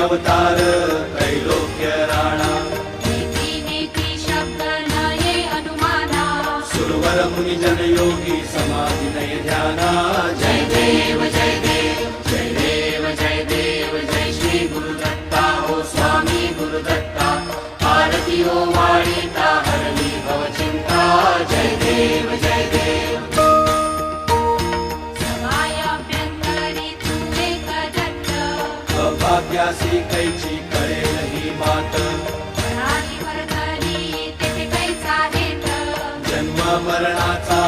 अवतार त्रैलोक्य राणा नीती नीती शब्द नये अनुमाना सुरवर मुनि जन योगी समाधि नय ध्याना जय देव जय देव जय देव जय देव जय श्री गुरुदत्ता हो स्वामी गुरुदत्ता आरती हो वाळीता हरली भव चिंता जय देव जय देव समायाभ्यंतरी तू एक दत्त अभाग्यासी कैची कळेल ही मात प्राणी वर्तनी तेथे कैसा हेत जन्म मरणाचा